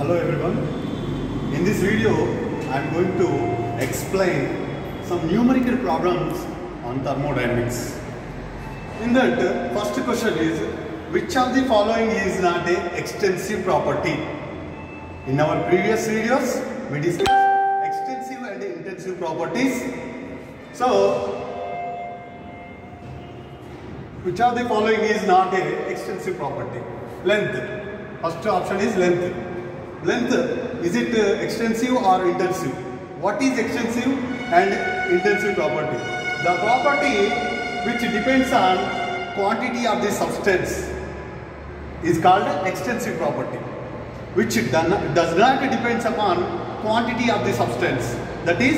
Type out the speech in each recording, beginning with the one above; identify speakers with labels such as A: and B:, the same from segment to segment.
A: Hello everyone. In this video I am going to explain some numerical problems on thermodynamics. In that, first question is, which of the following is not a extensive property? In our previous videos we discussed extensive and intensive properties. So which of the following is not a extensive property? Length. First option is length. Length, is it extensive or intensive? What is extensive and intensive property? The property which depends on quantity of the substance is called extensive property, which does not depend upon quantity of the substance, that is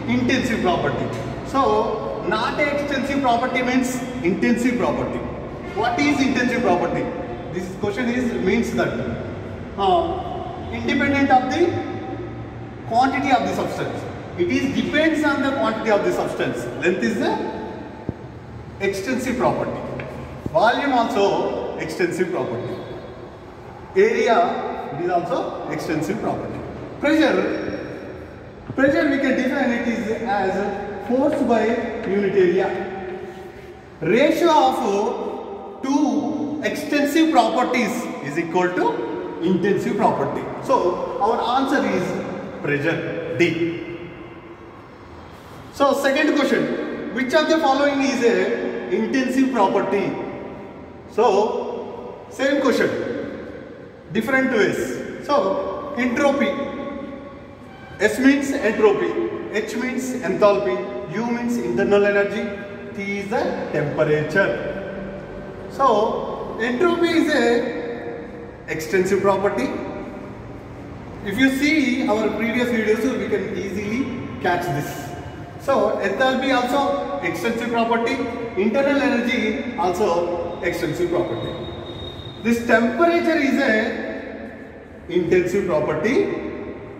A: intensive property. So not extensive property means intensive property. What is intensive property? This question means that independent of the quantity of the substance. It depends on the quantity of the substance. Length is the extensive property. Volume also extensive property. Area, it is also extensive property. Pressure we can define it as force by unit area. Ratio of two extensive properties is equal to intensive property. So our answer is pressure, D. So second question, which of the following is a intensive property? So same question, different ways. So entropy, S means entropy, H means enthalpy, U means internal energy, T is the temperature. So entropy is a extensive property. If you see our previous videos, we can easily catch this. So enthalpy also extensive property, internal energy also extensive property. This temperature is a intensive property,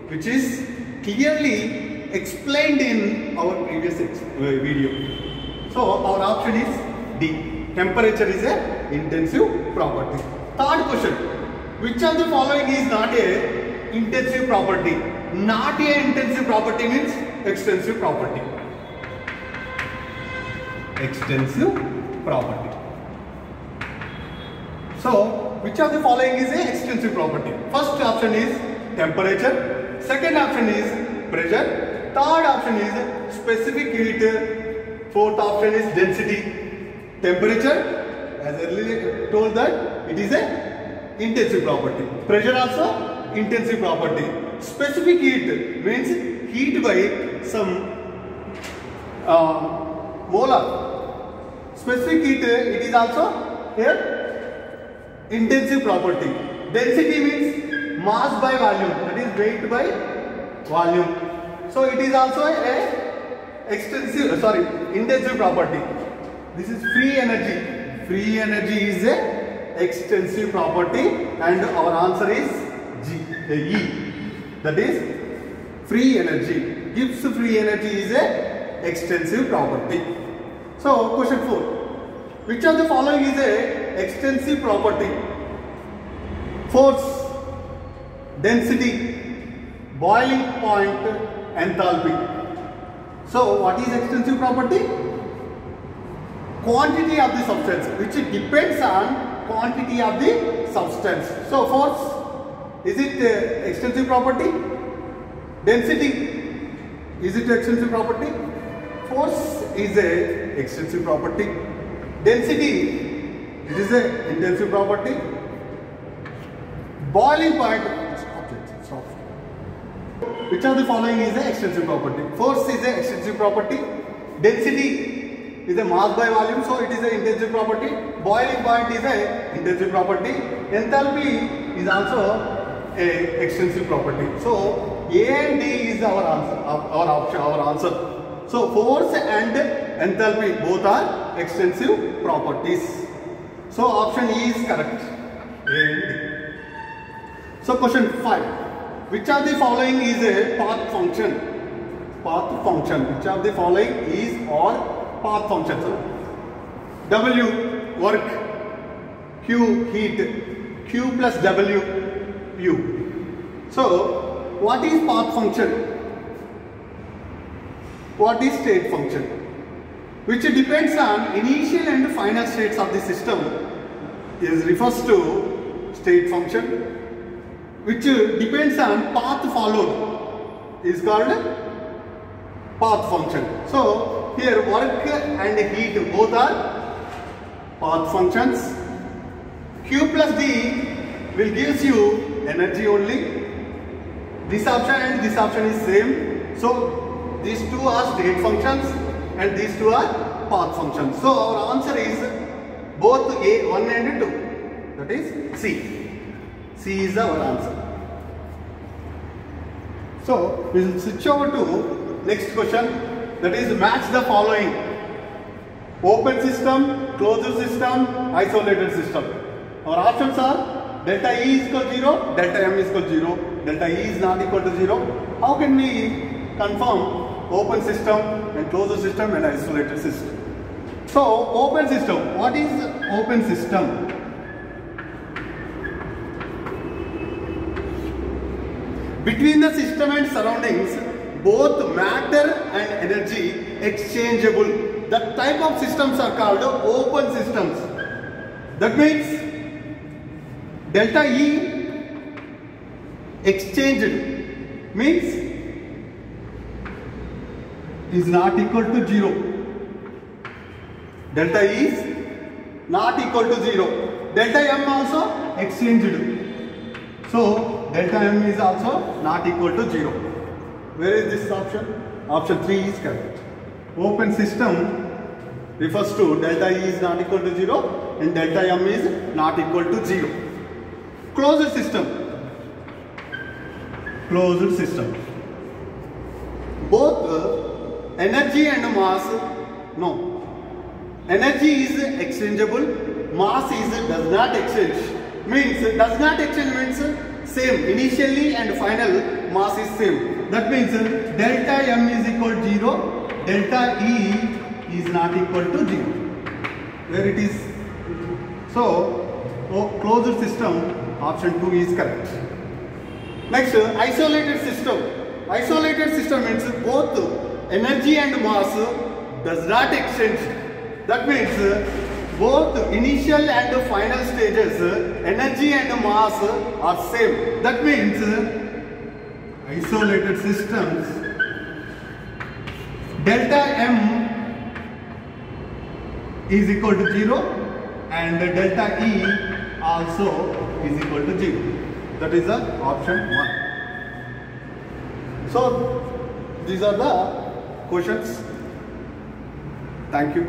A: which is clearly explained in our previous video. So our option is D. Temperature is a intensive property. Third question, which of the following is not a intensive property? Not a intensive property means extensive property. Extensive property. So which of the following is a extensive property? First option is temperature, second option is pressure, third option is specific heat, fourth option is density. Temperature, as earlier told that it is a intensive property. Pressure also intensive property. Specific heat means heat by some molar. Specific heat, it is also here intensive property. Density means mass by volume, that is weight by volume. So it is also a intensive property. This is free energy. Free energy is a extensive property, and our answer is E. That is free energy. Gibbs free energy is a extensive property. So question 4. Which of the following is a extensive property? Force, density, boiling point, enthalpy. So what is extensive property? Quantity of the substance, which depends on quantity of the substance. So force, is it extensive property? Density, is it extensive property? Force is a extensive property. Density, it is a intensive property. Boiling point, which of the following is a extensive property? Force is a extensive property. Density is a mass by volume, so it is an intensive property. Boiling point is a intensive property. Enthalpy is also a extensive property. So A and D is our answer. So force and enthalpy both are extensive properties. So option E is correct. A and D. So question 5. Which of the following is a path function? Path function. Which of the following is or path function? So W, work, Q, heat, Q plus W, U. So, what is path function? What is state function? Which depends on initial and final states of the system is refers to state function. Which depends on path followed is called path function. So, here work and heat both are path functions. Q plus D will gives you energy only. This option and this option is same. So, these two are state functions and these two are path functions. So, our answer is both A1 and 2. That is C. C is our answer. So, we will switch over to next question, that is match the following: open system, closed system, isolated system. Our options are delta E is equal to 0, delta M is equal to 0, delta E is not equal to 0. How can we confirm open system and closed system and isolated system? So, open system. What is open system? Between the system and surroundings, both matter and energy exchangeable. The type of systems are called open systems. That means delta E exchanged means is not equal to 0. Delta E is not equal to 0. Delta M also exchanged. So, delta M is also not equal to 0. Where is this option? Option 3 is correct. Open system refers to delta E is not equal to 0 and delta M is not equal to 0. Closed system. Closed system. Both energy and mass, no. Energy is exchangeable, mass is does not exchange. Means does not exchange means same, initially and final mass is same. That means delta M is equal to 0, delta E is not equal to 0. Where it is? So, closed system, option 2 is correct. Next, isolated system. Isolated system means both energy and mass does not exchange. That means both initial and final stages, energy and mass are same. That means isolated systems, delta M is equal to 0 and delta E also is equal to 0. That is the option 1. So, these are the questions. Thank you.